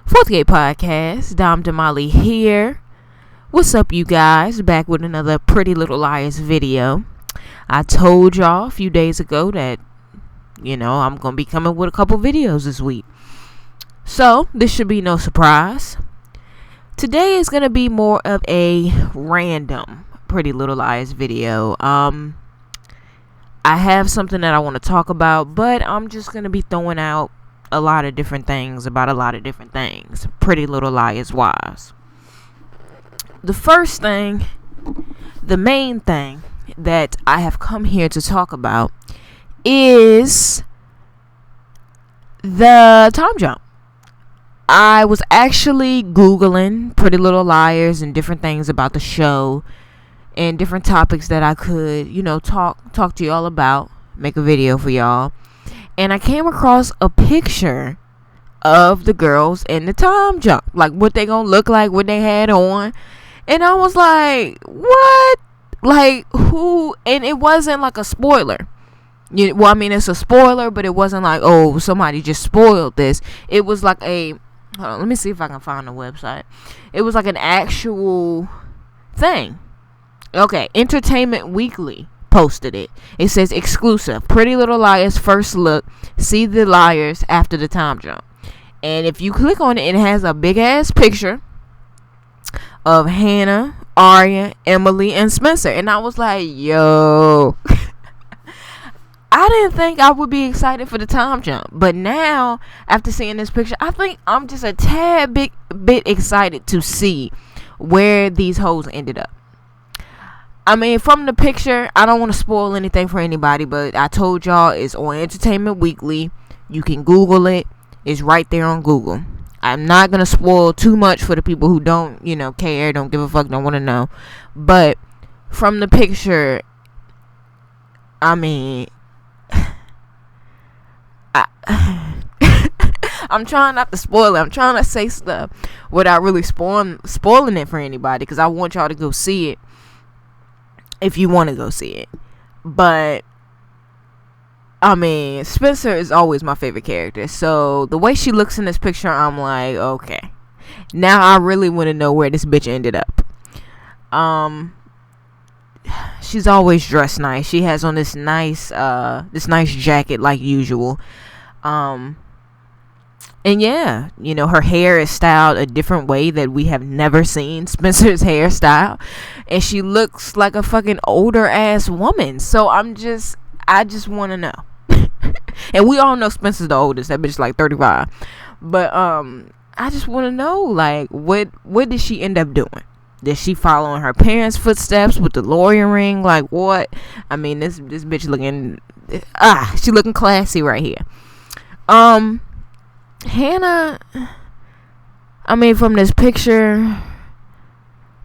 Fourth Gate Podcast, Dom Damali here. What's up, you guys? Back with another Pretty Little Liars video. I told y'all a few days ago that, I'm going to be coming with a couple videos this week. So, this should be no surprise. Today is going to be more of a random Pretty Little Liars video. I have something that I want to talk about, but I'm just going to be throwing out a lot of different things about a lot of different things. Pretty Little Liars wise. The first thing, the main thing that I have come here to talk about is the time jump. I was actually Googling Pretty Little Liars and different things about the show and different topics that I could, talk to y'all about, make a video for y'all. And I came across a picture of the girls in the time jump. Like, what they gonna look like, what they had on. And I was like, what? Like, who? And it wasn't like a spoiler. It's a spoiler, but it wasn't like, oh, somebody just spoiled this. It was like hold on, let me see if I can find the website. It was like an actual thing. Okay, Entertainment Weekly posted it. It says exclusive, Pretty Little Liars first look, see the liars after the time jump. And if you click on it, it has a big ass picture of Hannah, Aria, Emily, and Spencer. And I was like, yo, I didn't think I would be excited for the time jump, but now after seeing this picture, I think I'm just a tad bit excited to see where these hoes ended up. I mean, from the picture, I don't want to spoil anything for anybody, but I told y'all it's on Entertainment Weekly. You can Google it. It's right there on Google. I'm not going to spoil too much for the people who don't, care, don't give a fuck, don't want to know. But from the picture, I mean, I'm trying not to spoil it. I'm trying to say stuff without really spoiling it for anybody, because I want y'all to go see it. If you want to go see it. But I mean, Spencer is always my favorite character. So the way she looks in this picture, I'm like, okay, now I really want to know where this bitch ended up. She's always dressed nice. She has on this nice jacket like usual. And yeah, her hair is styled a different way that we have never seen Spencer's hairstyle. And she looks like a fucking older ass woman. So I just want to know. And we all know Spencer's the oldest. That bitch like 35. But I just want to know, like, what did she end up doing? Did she follow in her parents' footsteps with the lawyering? Like, what? I mean, this bitch looking, she looking classy right here. Hannah, I mean, from this picture,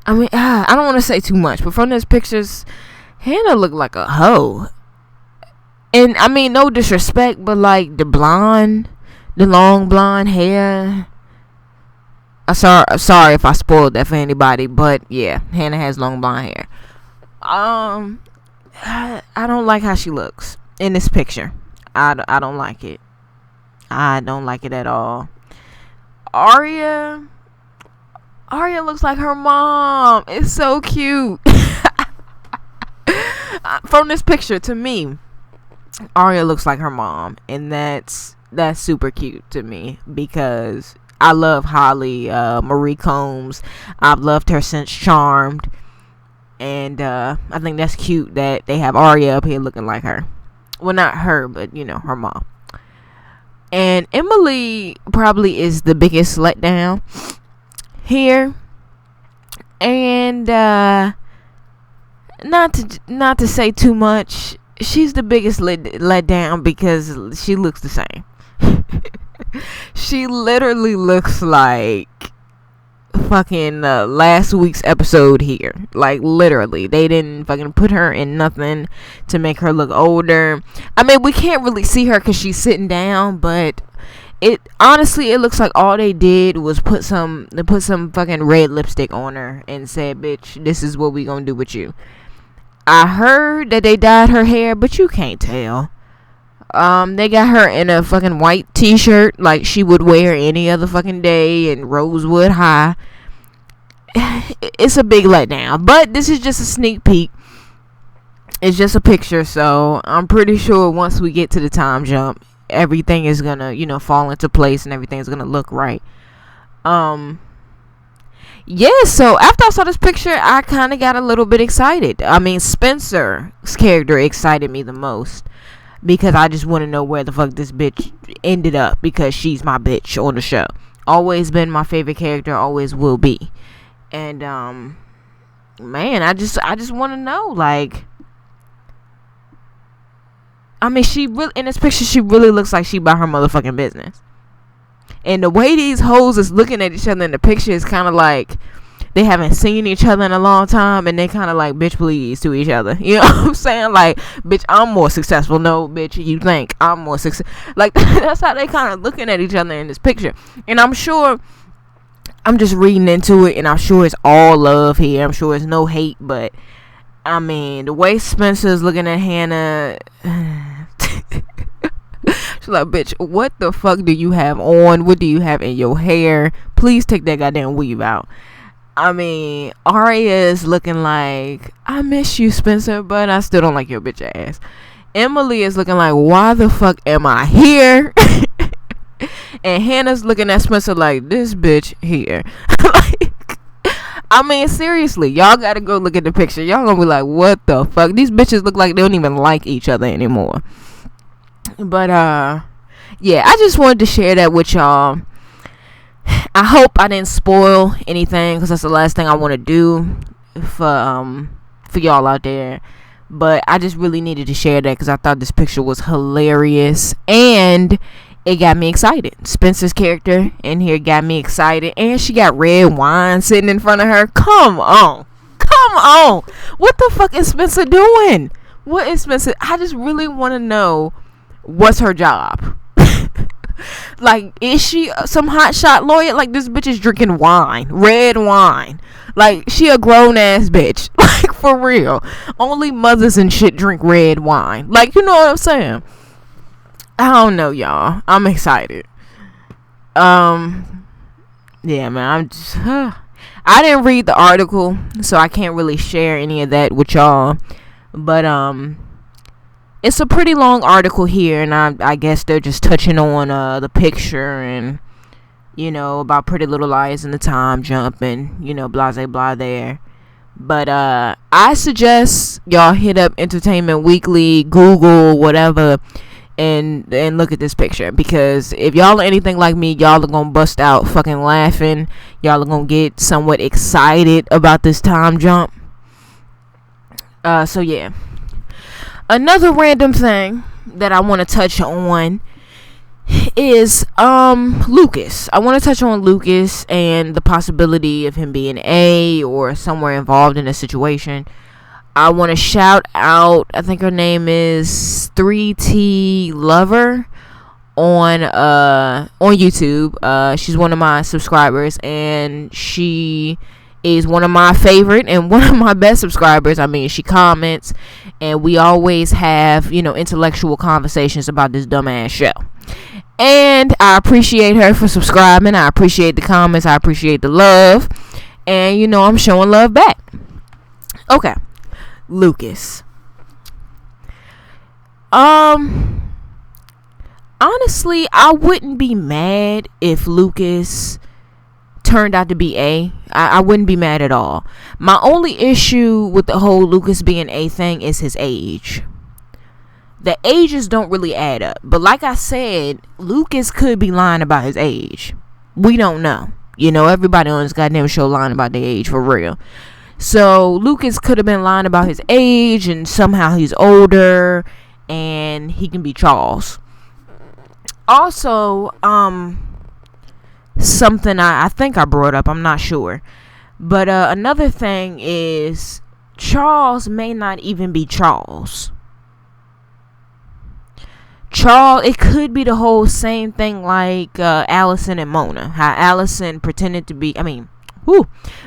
I don't want to say too much, but from this pictures, Hannah looked like a hoe. And I mean, no disrespect, but like the long blonde hair. I'm sorry if I spoiled that for anybody, but yeah, Hannah has long blonde hair. I don't like how she looks in this picture. I don't like it. I don't like it at all. Aria looks like her mom. It's so cute. From this picture, to me, Aria looks like her mom, and that's super cute to me, because I love Holly Marie Combs. I've loved her since Charmed, and I think that's cute that they have Aria up here looking like her. Well, not her, but her mom. And Emily probably is the biggest letdown here. And not to say too much, she's the biggest letdown because she looks the same. She literally looks like fucking last week's episode here. Like, literally, they didn't fucking put her in nothing to make her look older. I mean, we can't really see her because she's sitting down, but it looks like all they did was put some fucking red lipstick on her and said, bitch, this is what we gonna do with you. I heard that they dyed her hair, but you can't tell. They got her in a fucking white t-shirt like she would wear any other fucking day in Rosewood High. It's a big letdown, but this is just a sneak peek. It's just a picture, so I'm pretty sure once we get to the time jump, everything is gonna, fall into place and everything's gonna look right. Yeah, so after I saw this picture, I kind of got a little bit excited. I mean, Spencer's character excited me the most because I just want to know where the fuck this bitch ended up, because she's my bitch on the show. Always been my favorite character, always will be. And man, I just want to know, like, I mean, she really, in this picture, she really looks like she about her motherfucking business. And the way these hoes is looking at each other in the picture is kind of like they haven't seen each other in a long time, and they kind of like, bitch, please, to each other. You know what I'm saying? Like, bitch, I'm more successful. No, bitch, you think I'm more successful. Like, that's how they kind of looking at each other in this picture. And I'm sure, I'm just reading into it, and I'm sure it's all love here. I'm sure it's no hate, but I mean, the way Spencer's looking at Hannah, she's like, bitch, what the fuck do you have on? What do you have in your hair? Please take that goddamn weave out. I mean, Aria is looking like, I miss you, Spencer, but I still don't like your bitch ass. Emily is looking like, why the fuck am I here? And Hannah's looking at Spencer like, this bitch here. Like, I mean, seriously, y'all gotta go look at the picture. Y'all gonna be like, what the fuck? These bitches look like they don't even like each other anymore. But yeah, I just wanted to share that with y'all. I hope I didn't spoil anything, because that's the last thing I want to do for y'all out there. But I just really needed to share that because I thought this picture was hilarious and it got me excited. Spencer's character in here got me excited, and she got red wine sitting in front of her. Come on, what the fuck is Spencer doing? What is Spencer? I just really want to know, what's her job? Like, is she some hotshot lawyer? Like, this bitch is drinking wine, red wine. Like, she a grown ass bitch. Like, for real. Only mothers and shit drink red wine. Like, you know what I'm saying? I don't know, y'all. I'm excited. Yeah, man. I'm just. I didn't read the article, so I can't really share any of that with y'all. But it's a pretty long article here, and I guess they're just touching on the picture and, about Pretty Little Liars and the time jump and, blase blah there. But I suggest y'all hit up Entertainment Weekly, Google, whatever, and look at this picture, because if y'all are anything like me, y'all are gonna bust out fucking laughing. Y'all are gonna get somewhat excited about this time jump. So yeah. Another random thing that I want to touch on is Lucas. I want to touch on Lucas and the possibility of him being A or somewhere involved in a situation. I want to shout out, I think her name is 3T Lover on YouTube. She's one of my subscribers, and she is one of my favorite and one of my best subscribers. I mean, she comments, and we always have, intellectual conversations about this dumbass show. And I appreciate her for subscribing. I appreciate the comments. I appreciate the love. And, I'm showing love back. Okay. Lucas. Honestly, I wouldn't be mad if Lucas turned out to be A. I wouldn't be mad at all. My only issue with the whole Lucas being A thing is his age. The ages don't really add up. But like I said, Lucas could be lying about his age. We don't know. Everybody on this goddamn show lying about their age, for real. So Lucas could have been lying about his age, and somehow he's older and he can be Charles. Also, something I think I brought up, I'm not sure, but another thing is Charles may not even be Charles. It could be the whole same thing like Allison and Mona. How Allison pretended to be,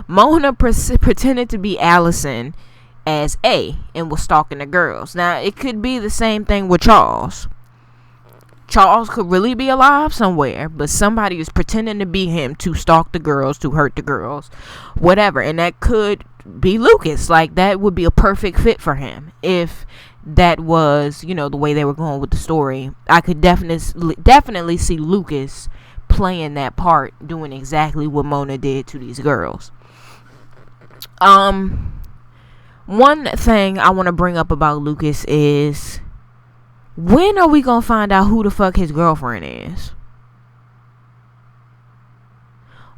Mona pretended to be Allison as A and was stalking the girls. Now, it could be the same thing with Charles. Charles could really be alive somewhere, but somebody is pretending to be him to stalk the girls, to hurt the girls, whatever. And that could be Lucas. Like, that would be a perfect fit for him if that was, you know, the way they were going with the story. I could definitely see Lucas playing that part, doing exactly what Mona did to these girls. One thing I want to bring up about Lucas is, when are we gonna find out who the fuck his girlfriend is?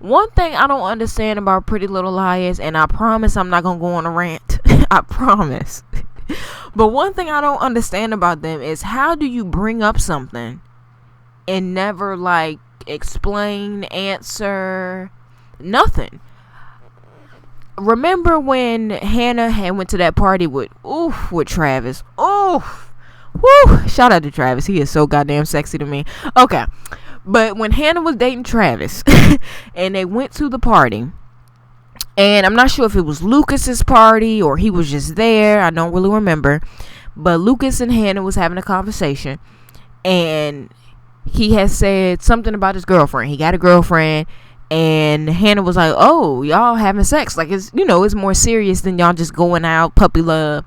One thing I don't understand about Pretty Little Liars, and I promise I'm not gonna go on a rant, I promise, but one thing I don't understand about them is, how do you bring up something and never, like, explain, answer, nothing? Remember when Hannah had went to that party with Travis? Woo! Shout out to Travis. He is so goddamn sexy to me. Okay. But when Hannah was dating Travis and they went to the party, and I'm not sure if it was Lucas's party or he was just there. I don't really remember. But Lucas and Hannah was having a conversation, and he had said something about his girlfriend. He got a girlfriend, and Hannah was like, "Oh, y'all having sex? Like, it's, you know, it's more serious than y'all just going out puppy love."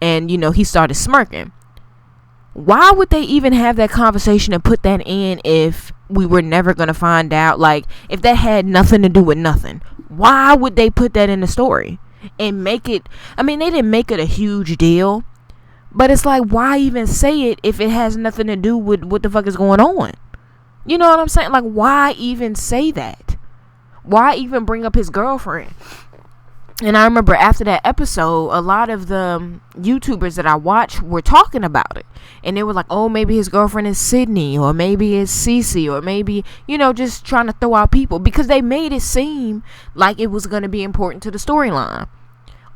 And, you know, he started smirking. Why would they even have that conversation and put that in if we were never going to find out? Like, if that had nothing to do with nothing, why would they put that in the story and make it? I mean, they didn't make it a huge deal, but it's like, why even say it if it has nothing to do with what the fuck is going on? You know what I'm saying? Like, why even say that? Why even bring up his girlfriend? And I remember after that episode, a lot of the YouTubers that I watched were talking about it. And they were like, oh, maybe his girlfriend is Sydney, or maybe it's Cece, or maybe, you know, just trying to throw out people, because they made it seem like it was going to be important to the storyline.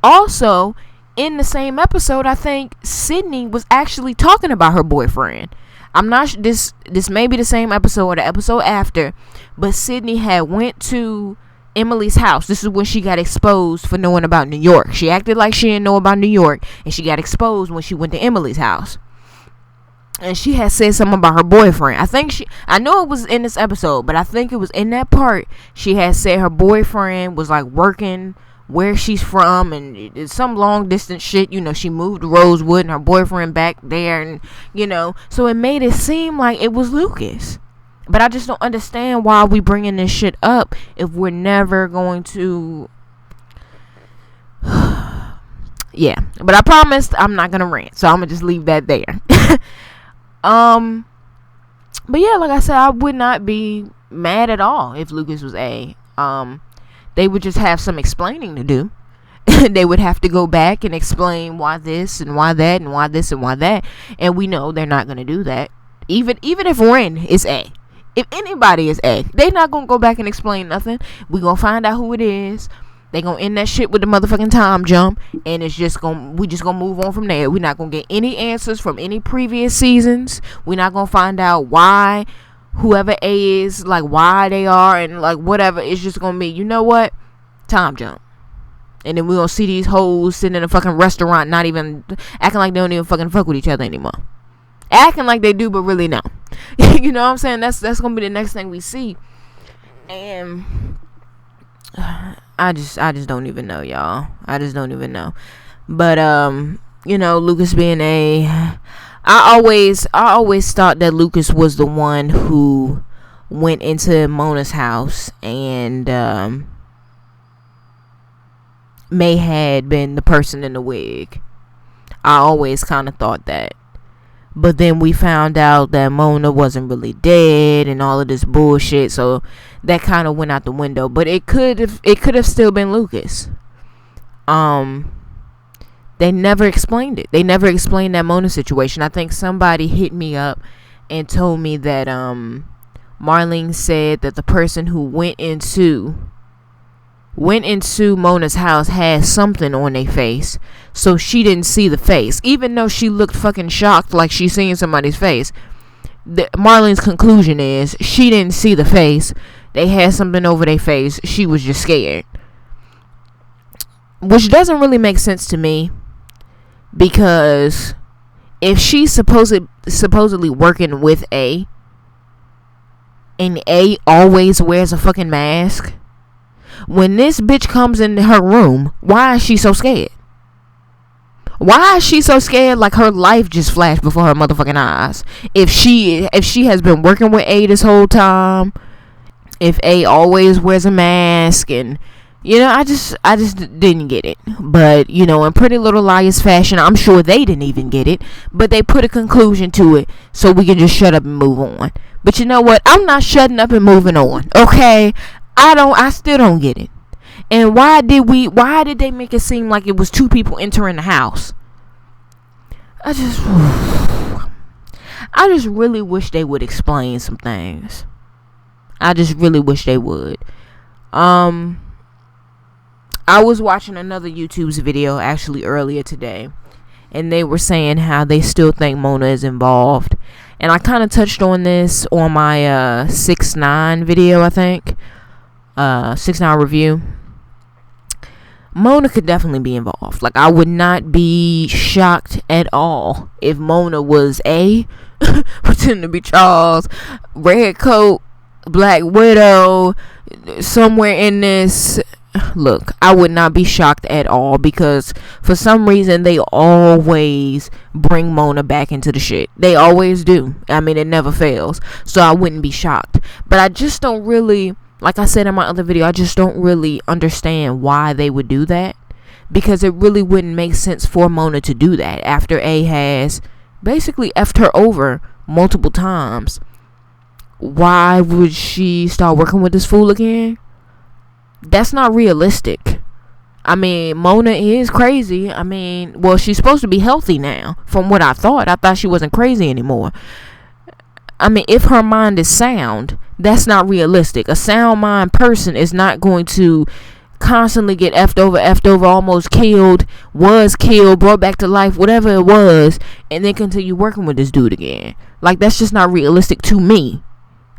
Also, in the same episode, I think Sydney was actually talking about her boyfriend. I'm not sure, this may be the same episode or the episode after, but Sydney had went to Emily's house. This is when she got exposed for knowing about New York. She acted like she didn't know about New York, and she got exposed when she went to Emily's house. And she had said something about her boyfriend. I know it was in this episode, but I think it was in that part. She had said her boyfriend was like working where she's from, and it's some long distance shit. You know, she moved to Rosewood and her boyfriend back there, and, you know, so it made it seem like it was Lucas. But I just don't understand why we bringing this shit up if we're never going to. Yeah, but I promised I'm not gonna rant, so I'm gonna just leave that there. But yeah, like I said, I would not be mad at all if Lucas was A. They would just have some explaining to do. They would have to go back and explain why this and why that and why this and why that, and we know they're not gonna do that. Even if Ren is A. If anybody is A, they not gonna go back and explain nothing. We gonna find out who it is. They gonna end that shit with the motherfucking time jump, and we just gonna move on from there. We not gonna get any answers from any previous seasons. We not gonna find out why whoever A is, like, why they are, and like whatever. It's just gonna be, you know what, time jump. And then we gonna see these hoes sitting in a fucking restaurant, not even acting like they don't even fucking fuck with each other anymore. Acting like they do, but really no. You know what I'm saying? That's gonna be the next thing we see. And I just don't even know, y'all. I just don't even know. But you know, Lucas being I always thought that Lucas was the one who went into Mona's house and May had been the person in the wig. I always kind of thought that. But then we found out that Mona wasn't really dead and all of this bullshit, so that kind of went out the window. But it could have still been Lucas. They never explained it. They never explained that Mona situation. I think somebody hit me up and told me that Marlene said that the person who went into Mona's house had something on their face, so she didn't see the face, even though she looked fucking shocked like she's seeing somebody's face. Marlene's conclusion is she didn't see the face. They had something over their face. She was just scared, which doesn't really make sense to me, because if she's supposedly working with A, and A always wears a fucking mask. When this bitch comes into her room, why is she so scared? Why is she so scared like her life just flashed before her motherfucking eyes? If she has been working with A this whole time, if A always wears a mask, and I just didn't get it. But in Pretty Little Liars fashion, I'm sure they didn't even get it, but they put a conclusion to it so we can just shut up and move on. But you know what? I'm not shutting up and moving on. Okay? I still don't get it. And why did they make it seem like it was two people entering the house? I just really wish they would explain some things. I just really wish they would. I was watching another YouTube's video actually earlier today, and they were saying how they still think Mona is involved. And I kind of touched on this on my 6ix9ine video, I think. 6ix9ine review. Mona could definitely be involved. Like, I would not be shocked at all if Mona was A, pretending to be Charles, Red Coat, Black Widow, somewhere in this. Look, I would not be shocked at all, because for some reason they always bring Mona back into the shit. They always do. I mean, it never fails. So I wouldn't be shocked. But I just don't really, like I said in my other video, I just don't really understand why they would do that, because it really wouldn't make sense for Mona to do that after A has basically effed her over multiple times. Why would she start working with this fool again? That's not realistic. I mean, Mona is crazy. I mean, well, she's supposed to be healthy now, from what I thought. I thought she wasn't crazy anymore. I mean, if her mind is sound, that's not realistic. A sound mind person is not going to constantly get effed over, almost killed, was killed, brought back to life, whatever it was, and then continue working with this dude again. Like, that's just not realistic to me.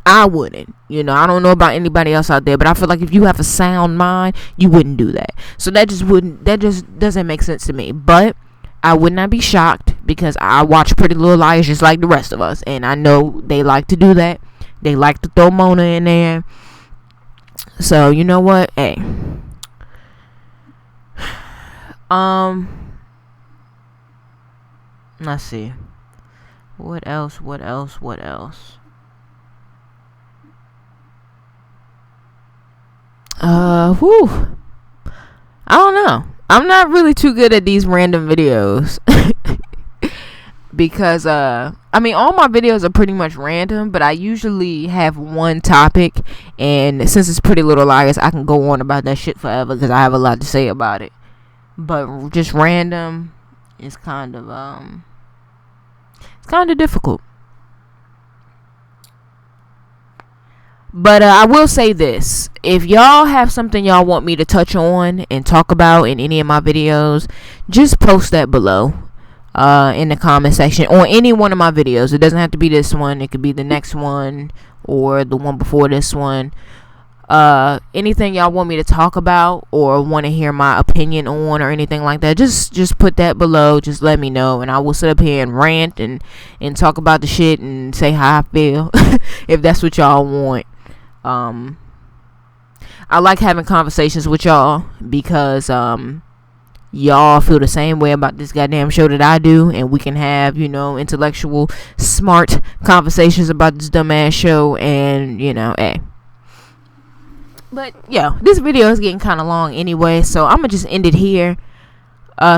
I wouldn't. I don't know about anybody else out there, but I feel like if you have a sound mind, you wouldn't do that. So that just doesn't make sense to me. But I would not be shocked, because I watch Pretty Little Liars just like the rest of us, and I know they like to do that. They like to throw Mona in there. So you know what? Hey. Let's see. What else? I don't know. I'm not really too good at these random videos. Because, I mean, all my videos are pretty much random, but I usually have one topic, and since it's Pretty Little Liars, I can go on about that shit forever, because I have a lot to say about it. But just random is kind of, it's kind of difficult. But I will say this. If y'all have something y'all want me to touch on and talk about in any of my videos, just post that below in the comment section on any one of my videos. It doesn't have to be this one. It could be the next one or the one before this one. Anything y'all want me to talk about or want to hear my opinion on or anything like that, just put that below. Just let me know, and I will sit up here and rant and talk about the shit and say how I feel if that's what y'all want. I like having conversations with y'all, because y'all feel the same way about this goddamn show that I do, and we can have, intellectual, smart conversations about this dumbass show, and hey. But yeah, this video is getting kind of long anyway, so I'm gonna just end it here.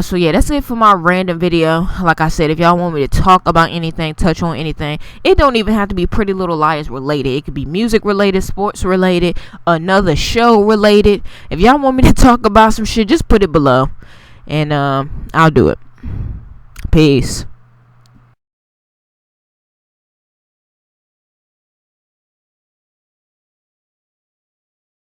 So yeah, that's it for my random video. Like I said, if y'all want me to talk about anything, touch on anything, it don't even have to be Pretty Little Liars related. It could be music related, sports related, another show related. If y'all want me to talk about some shit, just put it below, and I'll do it. Peace.